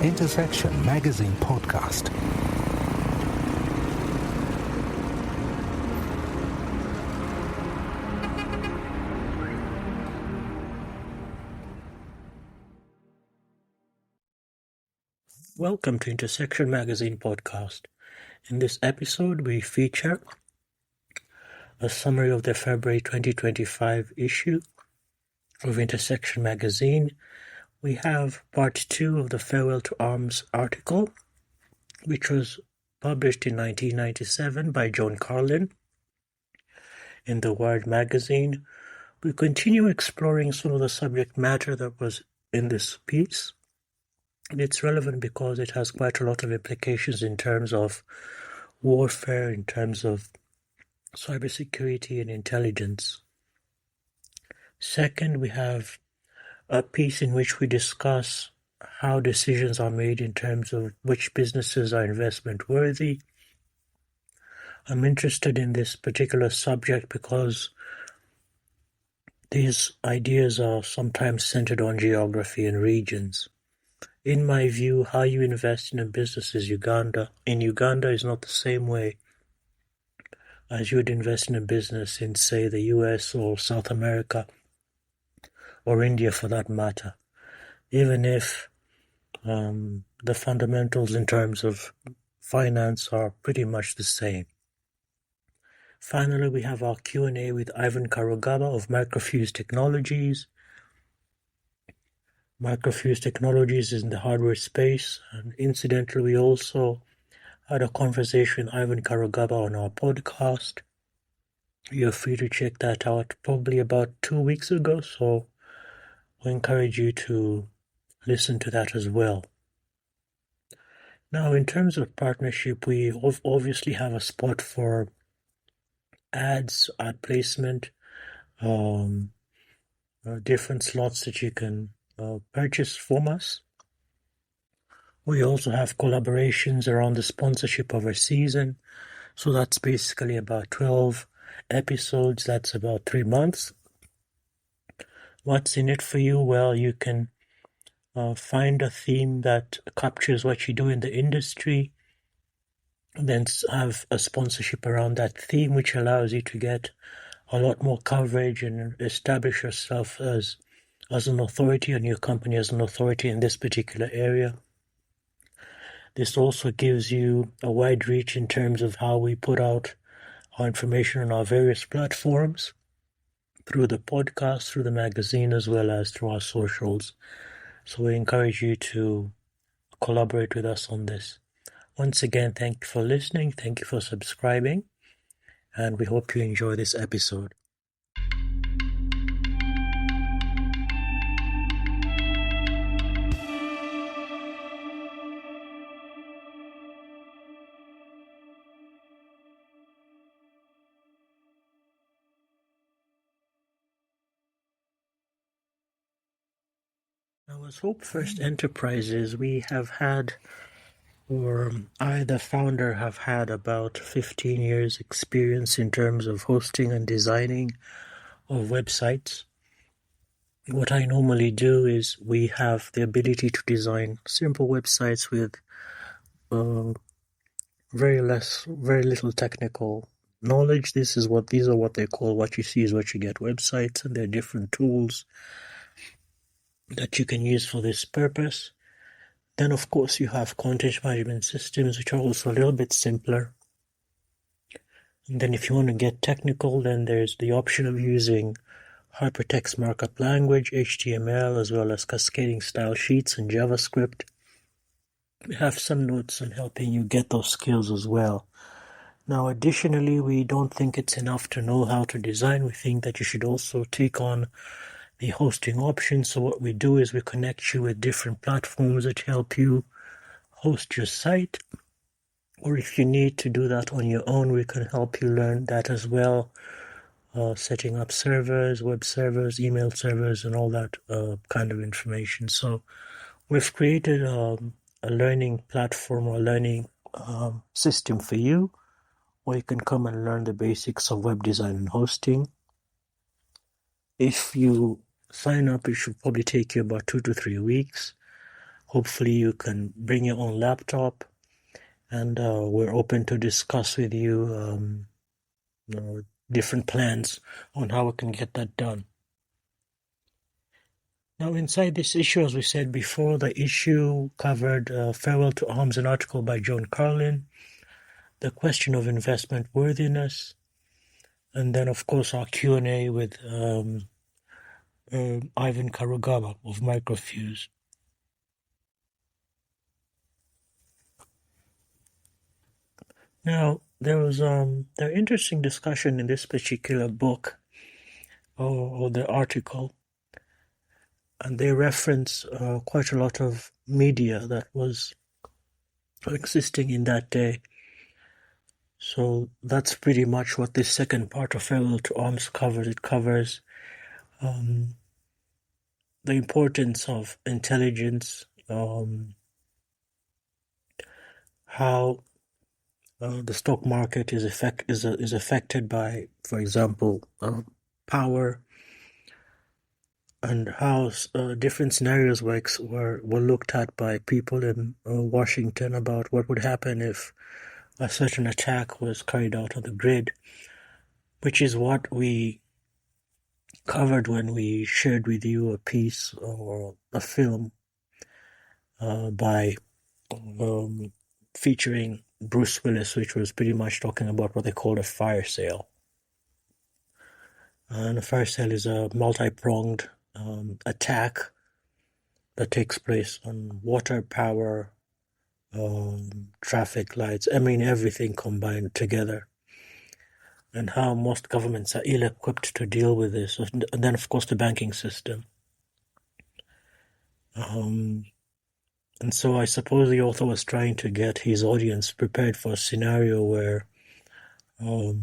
Intersection Magazine Podcast. Welcome to Intersection Magazine Podcast. In this episode, we feature a summary of the February 2025 issue of Intersection Magazine. We have part 2 of the Farewell to Arms article, which was published in 1997 by John Carlin in The Wired magazine. We continue exploring some of the subject matter that was in this piece. And it's relevant because it has quite a lot of implications in terms of warfare, in terms of cybersecurity and intelligence. Second, we have a piece in which we discuss how decisions are made in terms of which businesses are investment worthy. I'm interested in this particular subject because these ideas are sometimes centered on geography and regions. In my view, how you invest in a business in Uganda is not the same way as you would invest in a business in, say, the US or South America, or India for that matter, even if the fundamentals in terms of finance are pretty much the same. Finally, we have our Q&A with Ivan Karugaba of Microfuse Technologies. Microfuse Technologies is in the hardware space, and incidentally, we also had a conversation with Ivan Karugaba on our podcast. You're free to check that out probably about 2 weeks ago, so I encourage you to listen to that as well. Now, in terms of partnership, we obviously have a spot for ads, ad placement, different slots that you can purchase from us. We also have collaborations around the sponsorship of our season. So that's basically about 12 episodes. That's about 3 months. What's in it for you? Well, you can find a theme that captures what you do in the industry, and then have a sponsorship around that theme, which allows you to get a lot more coverage and establish yourself as an authority, and your company as an authority in this particular area. This also gives you a wide reach in terms of how we put out our information on our various platforms, through the podcast, through the magazine, as well as through our socials. So we encourage you to collaborate with us on this. Once again, thank you for listening, thank you for subscribing, and we hope you enjoy this episode. Now, as Hope First Enterprises, we have had, or I, the founder, have had about 15 years experience in terms of hosting and designing of websites. What I normally do is we have the ability to design simple websites with very little technical knowledge. These are what they call what you see is what you get websites, and there are different tools that you can use for this purpose. Then, of course, you have content management systems, which are also a little bit simpler. And then if you want to get technical, then there's the option of using hypertext markup language, HTML, as well as cascading style sheets and JavaScript. We have some notes on helping you get those skills as well. Now, additionally, we don't think it's enough to know how to design. We think that you should also take on the hosting option. So what we do is we connect you with different platforms that help you host your site. Or if you need to do that on your own, we can help you learn that as well. Setting up servers, web servers, email servers, and all that kind of information. So We've created a learning platform or learning system for you where you can come and learn the basics of web design and hosting. If you sign up, it should probably take you about 2 to 3 weeks. Hopefully you can bring your own laptop, and we're open to discuss with you, different plans on how we can get that done. Now, inside this issue, as we said before, the issue covered Farewell to Arms, an article by John Carlin, the question of investment worthiness, and then, of course, our Q&A with Ivan Karugaba of Microfuse. Now, there was an interesting discussion in this particular book or the article, and they reference quite a lot of media that was existing in that day. So that's pretty much what this second part of Farewell to Arms covers. It covers the importance of intelligence, how the stock market is affected by, for example, power, and how different scenarios were looked at by people in Washington about what would happen if a certain attack was carried out on the grid, which is what we covered when we shared with you a piece or a film by featuring Bruce Willis, which was pretty much talking about what they called a fire sale. And a fire sale is a multi-pronged attack that takes place on water, power, traffic lights, everything combined together, and how most governments are ill-equipped to deal with this. And then, of course, the banking system. And so I suppose the author was trying to get his audience prepared for a scenario where war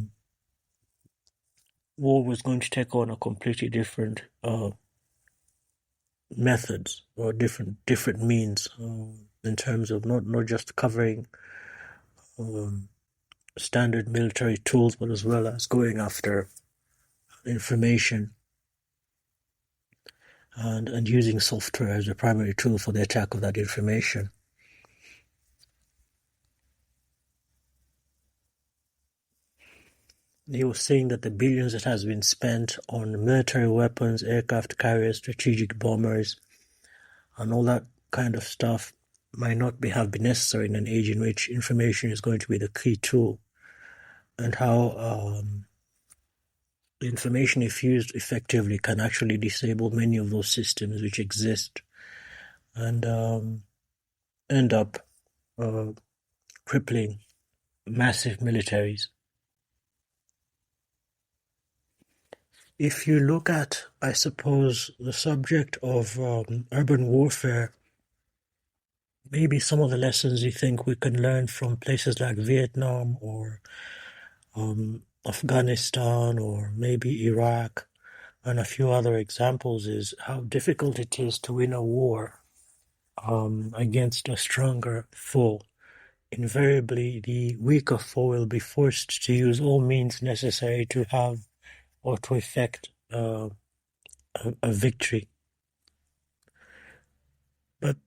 was going to take on a completely different methods or different means in terms of not just covering standard military tools, but as well as going after information and using software as a primary tool for the attack of that information. He was saying that the billions that has been spent on military weapons, aircraft carriers, strategic bombers, and all that kind of stuff might not have been necessary in an age in which information is going to be the key tool, and how the information, if used effectively, can actually disable many of those systems which exist and end up crippling massive militaries. If you look at, I suppose, the subject of urban warfare, maybe some of the lessons you think we can learn from places like Vietnam or Afghanistan or maybe Iraq and a few other examples is how difficult it is to win a war against a stronger foe. Invariably, the weaker foe will be forced to use all means necessary to have or to effect a victory. But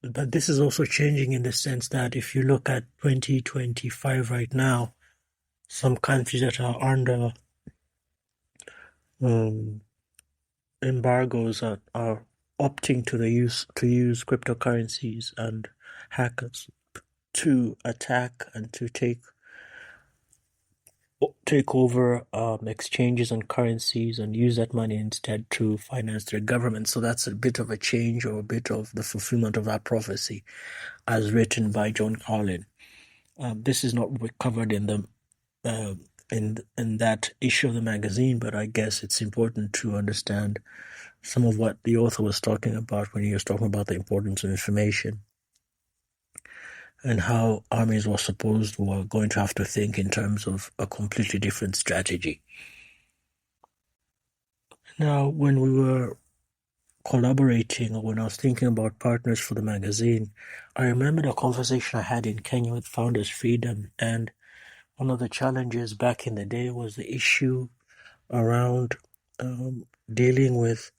this is also changing in the sense that if you look at 2025 right now, some countries that are under embargoes are opting to use cryptocurrencies and hackers to attack and to take over exchanges and currencies and use that money instead to finance their government. So that's a bit of a change or a bit of the fulfillment of that prophecy as written by John Carlin. This is not covered in the in that issue of the magazine, but I guess it's important to understand some of what the author was talking about when he was talking about the importance of information and how armies were going to have to think in terms of a completely different strategy. Now, when we were collaborating, or when I was thinking about partners for the magazine, I remember the conversation I had in Kenya with Founders Freedom, and one of the challenges back in the day was the issue around dealing with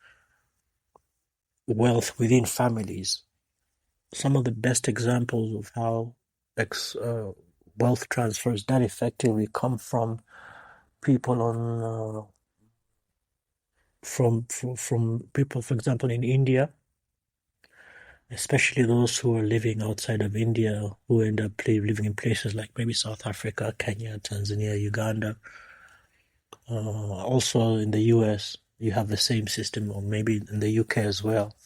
wealth within families. Some of the best examples of how wealth transfers that effectively come from people from people, for example, in India, especially those who are living outside of India, who end up living in places like maybe South Africa, Kenya, Tanzania, Uganda. Also in the US, you have the same system, or maybe in the UK as well.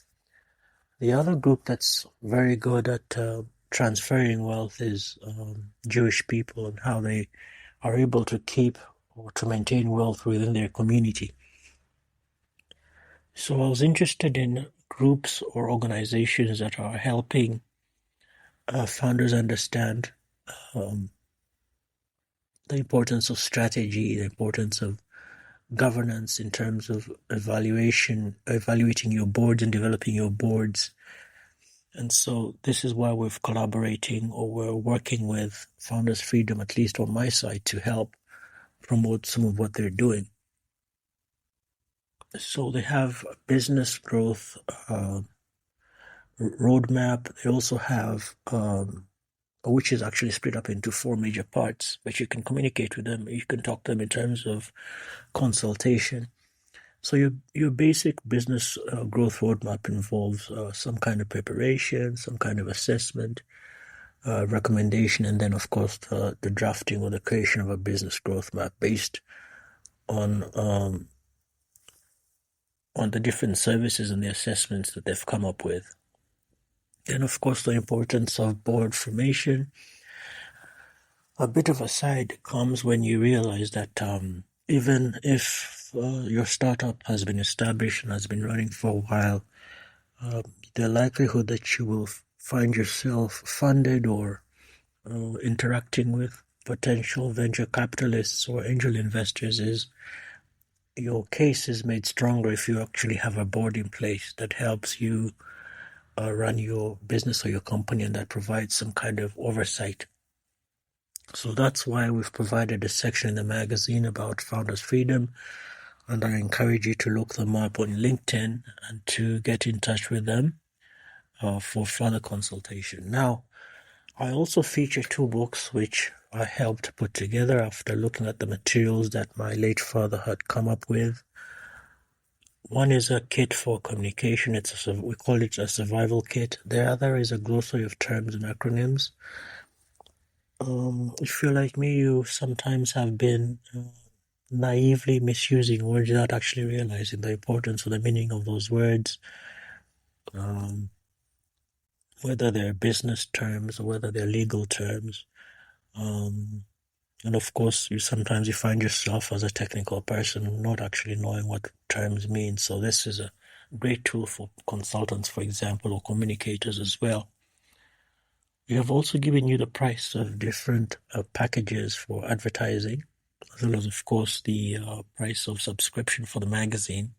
The other group that's very good at transferring wealth is Jewish people, and how they are able to keep or to maintain wealth within their community. So I was interested in groups or organizations that are helping founders understand the importance of strategy, the importance of governance in terms of evaluating your boards and developing your boards. And so this is why we're collaborating, or we're working with Founders Freedom, at least on my side, to help promote some of what they're doing. So they have a business growth roadmap. They also have, which is actually split up into 4 major parts, but you can communicate with them. You can talk to them in terms of consultation. So your basic business growth roadmap involves some kind of preparation, some kind of assessment, recommendation, and then, of course, the drafting or the creation of a business growth map based on the different services and the assessments that they've come up with. And, of course, the importance of board formation. A bit of a side comes when you realize that even if your startup has been established and has been running for a while, the likelihood that you will find yourself funded or interacting with potential venture capitalists or angel investors is your case is made stronger if you actually have a board in place that helps you run your business or your company, and that provides some kind of oversight. So that's why we've provided a section in the magazine about Founders Freedom, and I encourage you to look them up on LinkedIn and to get in touch with them for further consultation. Now, I also feature 2 books which I helped put together after looking at the materials that my late father had come up with. One is a kit for communication. We call it a survival kit. The other is a glossary of terms and acronyms. If you're like me, you sometimes have been naively misusing words without actually realizing the importance or the meaning of those words, whether they're business terms or whether they're legal terms. And of course, you find yourself as a technical person not actually knowing what terms mean. So this is a great tool for consultants, for example, or communicators as well. We have also given you the price of different packages for advertising, as well as, of course, the price of subscription for the magazine.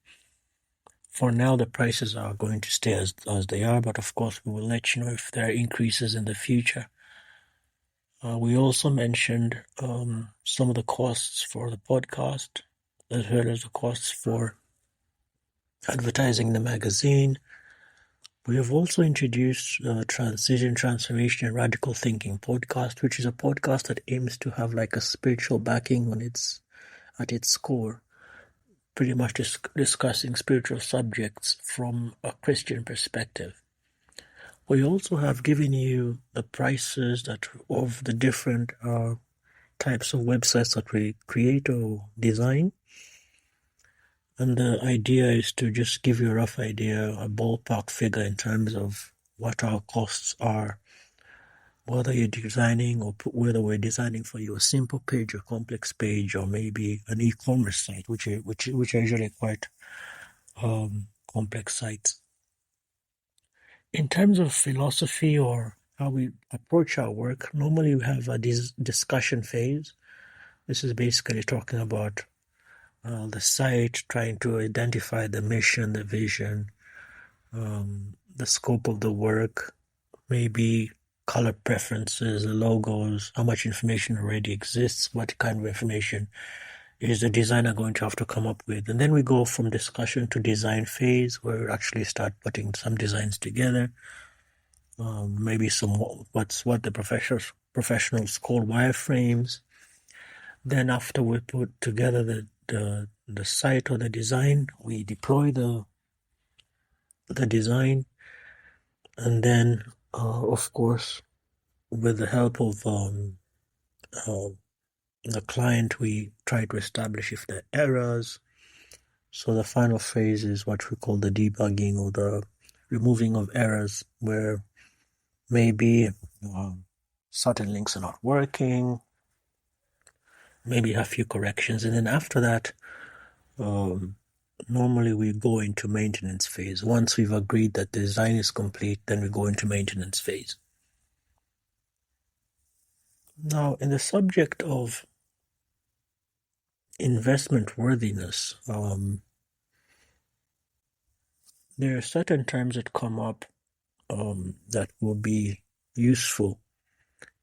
For now, the prices are going to stay as they are, but of course, we will let you know if there are increases in the future. We also mentioned some of the costs for the podcast, as well as the costs for advertising the magazine. We have also introduced Transition, Transformation, and Radical Thinking podcast, which is a podcast that aims to have like a spiritual backing at its core, pretty much discussing spiritual subjects from a Christian perspective. We also have given you the prices of the different types of websites that we create or design. And the idea is to just give you a rough idea, a ballpark figure in terms of what our costs are, whether you're designing or whether we're designing for you a simple page, a complex page, or maybe an e-commerce site, which are usually quite complex sites. In terms of philosophy or how we approach our work, normally we have a discussion phase. This is basically talking about the site, trying to identify the mission, the vision, the scope of the work, maybe color preferences, the logos, how much information already exists, what kind of information is the designer going to have to come up with. And then we go from discussion to design phase, where we actually start putting some designs together. Maybe what the professionals call wireframes. Then after we put together the site or the design, we deploy the design, and then of course, with the help of the client, we try to establish if there are errors. So the final phase is what we call the debugging, or the removing of errors, where maybe certain links are not working, maybe a few corrections, and then after that, normally we go into maintenance phase. Once we've agreed that the design is complete, then we go into maintenance phase. Now, in the subject of investment worthiness, there are certain terms that come up that will be useful.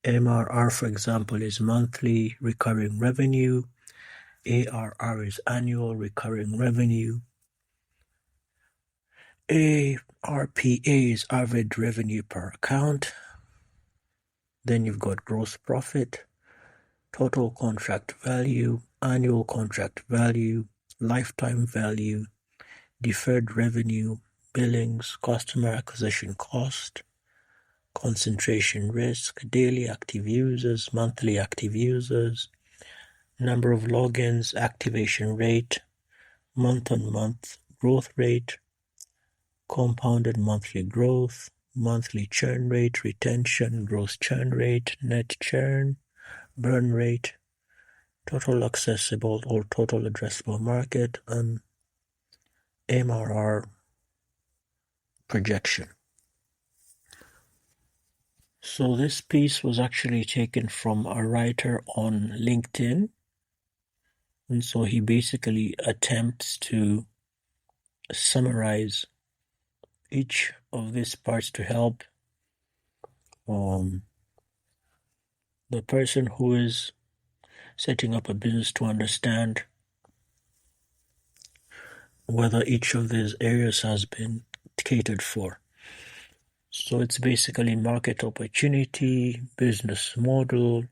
MRR, for example, is monthly recurring revenue. ARR is annual recurring revenue. ARPA is average revenue per account. Then you've got gross profit, total contract value, annual contract value, lifetime value, deferred revenue, billings, customer acquisition cost, concentration risk, daily active users, monthly active users, number of logins, activation rate, month-on-month growth rate, compounded monthly growth, monthly churn rate, retention, gross churn rate, net churn, burn rate, total accessible or total addressable market, and MRR projection. So this piece was actually taken from a writer on LinkedIn, and so he basically attempts to summarize each of these parts to help the person who is setting up a business to understand whether each of these areas has been catered for. So it's basically market opportunity, business model,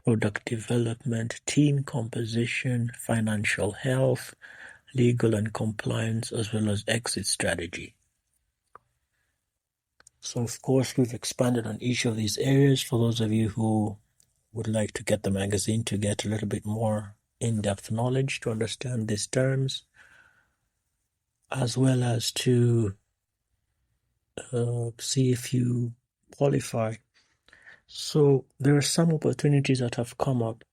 product development, team composition, financial health, legal and compliance, as well as exit strategy. So of course, we've expanded on each of these areas for those of you who would like to get the magazine to get a little bit more in-depth knowledge to understand these terms, as well as to see if you qualify. So there are some opportunities that have come up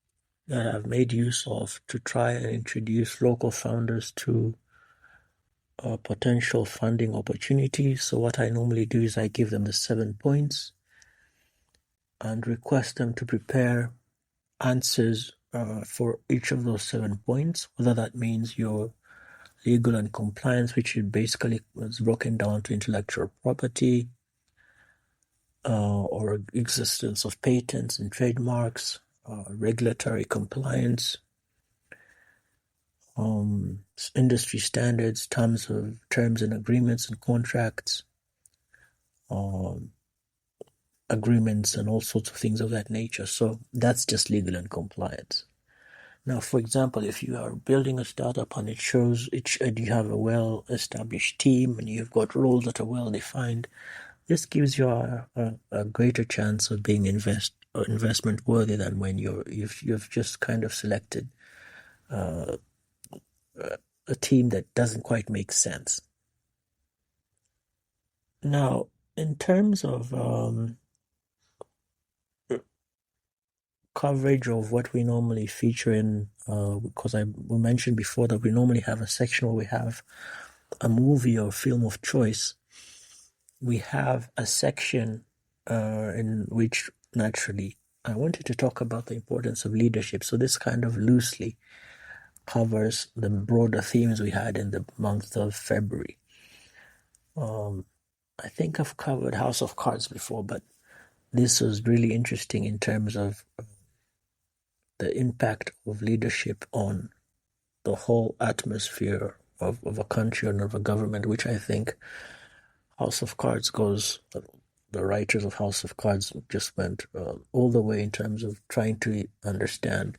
that I've made use of to try and introduce local founders to potential funding opportunities. So what I normally do is I give them the 7 points and request them to prepare answers for each of those 7 points, whether that means your legal and compliance, which is basically is broken down to intellectual property, or existence of patents and trademarks, regulatory compliance, industry standards, terms and agreements and contracts, agreements, and all sorts of things of that nature. So that's just legal and compliance. Now, for example, if you are building a startup and it shows you have a well-established team and you've got roles that are well-defined, this gives you a greater chance of being investment worthy than when you've just kind of selected a team that doesn't quite make sense. Now, in terms of coverage of what we normally feature in, because we mentioned before that we normally have a section where we have a movie or film of choice. We have a section in which, naturally, I wanted to talk about the importance of leadership. So this kind of loosely covers the broader themes we had in the month of February. I think I've covered House of Cards before, but this was really interesting in terms of the impact of leadership on the whole atmosphere of a country and of a government, which I think House of Cards goes, the writers of House of Cards just went all the way in terms of trying to understand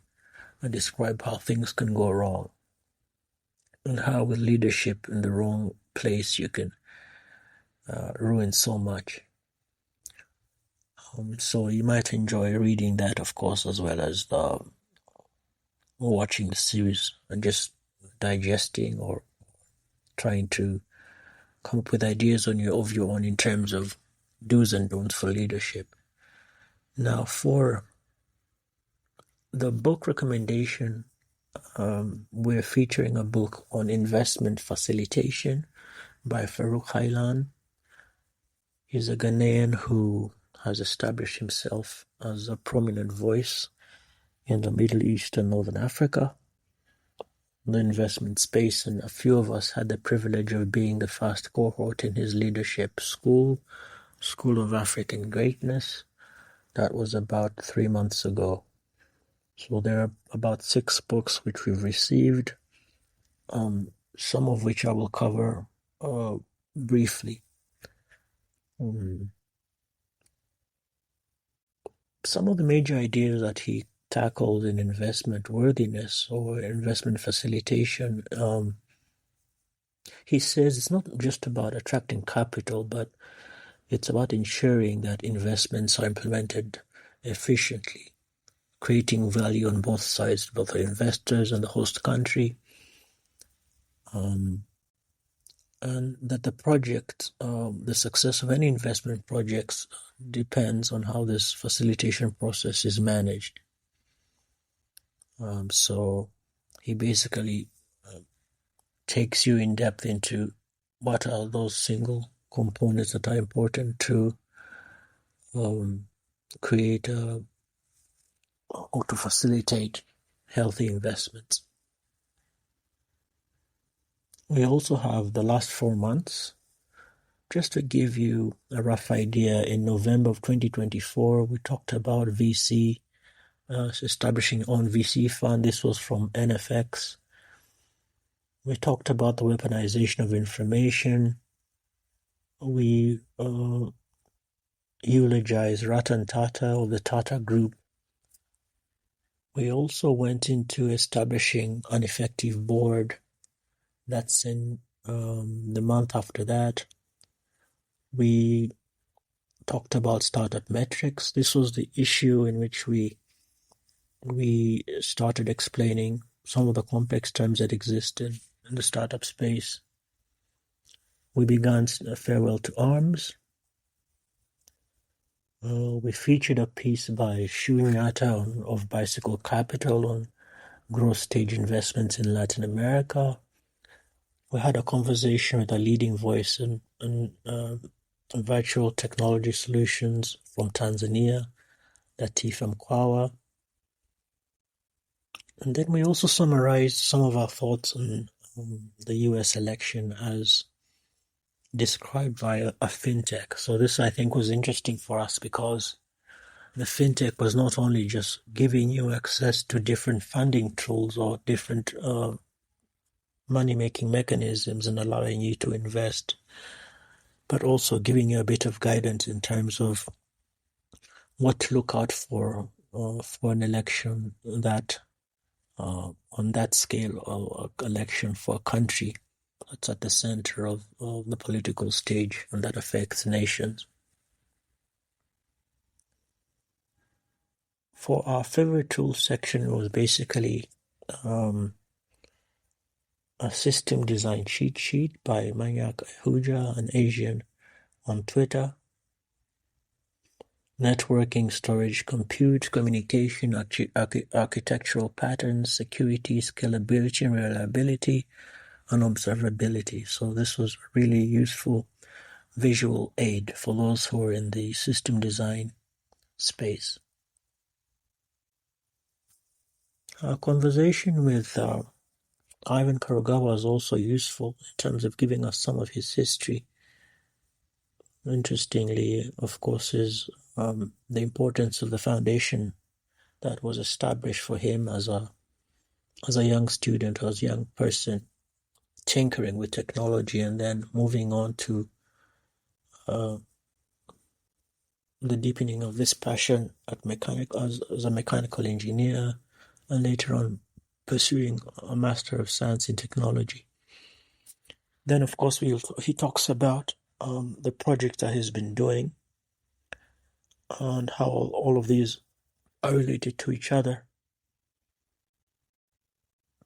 and describe how things can go wrong and how with leadership in the wrong place you can ruin so much. So you might enjoy reading that, of course, as well as watching the series and just digesting or trying to come up with ideas of your own in terms of do's and don'ts for leadership. Now, for the book recommendation, we're featuring a book on investment facilitation by Farouk Hailan. He's a Ghanaian who has established himself as a prominent voice in the Middle East and Northern Africa, the investment space, and a few of us had the privilege of being the first cohort in his leadership School of African Greatness. That was about 3 months ago. So there are about 6 books which we've received, some of which I will cover briefly. Some of the major ideas that he tackled in investment worthiness or investment facilitation, he says it's not just about attracting capital, but it's about ensuring that investments are implemented efficiently, creating value on both sides, both the investors and the host country, and that the success of any investment projects depends on how this facilitation process is managed. So he basically takes you in depth into what are those single components that are important to create or to facilitate healthy investments. We also have the last 4 months. Just to give you a rough idea, in November of 2024, we talked about VC, establishing on VC fund. This was from NFX. We talked about the weaponization of information. We eulogized Ratan Tata of the Tata Group. We also went into establishing an effective board. That's in the month after that. We talked about startup metrics. This was the issue in which we started explaining some of the complex terms that existed in the startup space. We began a farewell to arms. We featured a piece by Shunyata of Bicycle Capital on growth stage investments in Latin America. We had a conversation with a leading voice in virtual technology solutions from Tanzania, Latif Mkwawa. And then we also summarized some of our thoughts on the US election as described by a fintech. So this, I think, was interesting for us because the fintech was not only just giving you access to different funding tools or different money-making mechanisms and allowing you to invest, but also giving you a bit of guidance in terms of what to look out for an election that on that scale of election for a country that's at the center of the political stage and that affects nations. For our favorite tools section, it was basically a system design cheat sheet by Manyak Ahuja, an Asian, on Twitter. Networking, storage, compute, communication, architectural patterns, security, scalability, and reliability, and observability. So this was a really useful visual aid for those who are in the system design space. Our conversation with Ivan Kurogawa was also useful in terms of giving us some of his history interestingly, of course, is the importance of the foundation that was established for him as a young student or as a young person, tinkering with technology and then moving on to the deepening of this passion as a mechanical engineer, and later on pursuing a Master of Science in Technology. Then, of course, he talks about the project that he's been doing and how all of these are related to each other.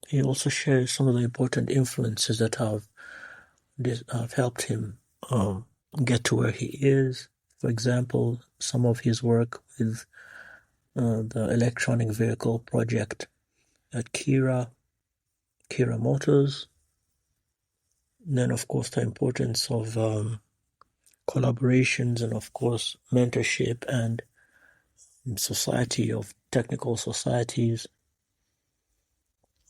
He also shares some of the important influences that have helped him get to where he is. For example, some of his work with the electronic vehicle project at Kira Motors. And then, of course, the importance of collaborations and, of course, mentorship and society of technical societies.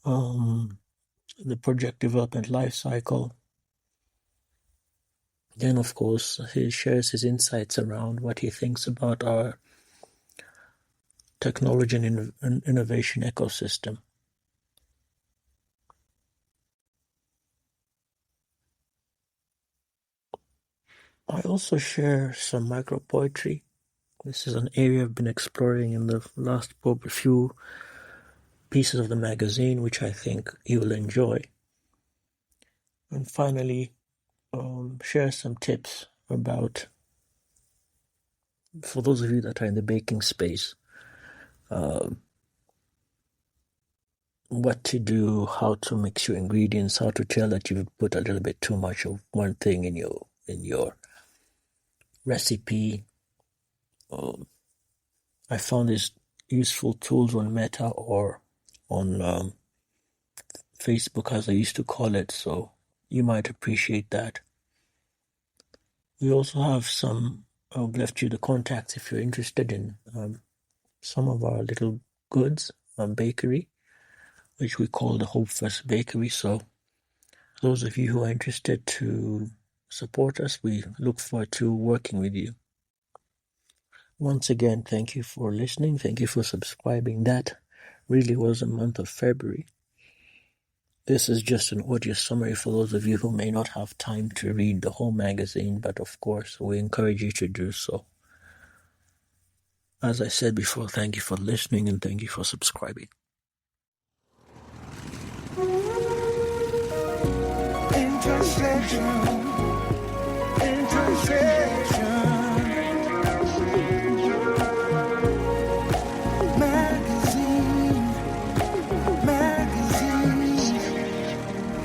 The project development life cycle. Then, of course, he shares his insights around what he thinks about our technology and innovation ecosystem. I also share some micro poetry. This is an area I've been exploring in the last few pieces of the magazine, which I think you will enjoy. And finally, share some tips about, for those of you that are in the baking space, what to do, how to mix your ingredients, how to tell that you've put a little bit too much of one thing in your recipe. I found these useful tools on Meta or on Facebook, as I used to call it, so you might appreciate that. We also have I've left you the contacts if you're interested in some of our little goods, bakery, which we call the Hope First Bakery. So those of you who are interested to support us, we look forward to working with you. Once again, thank you for listening. Thank you for subscribing. That really was the month of February. This is just an audio summary for those of you who may not have time to read the whole magazine, but of course, we encourage you to do so. As I said before, thank you for listening and thank you for subscribing. Intersection.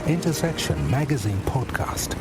Intersection Magazine Podcast.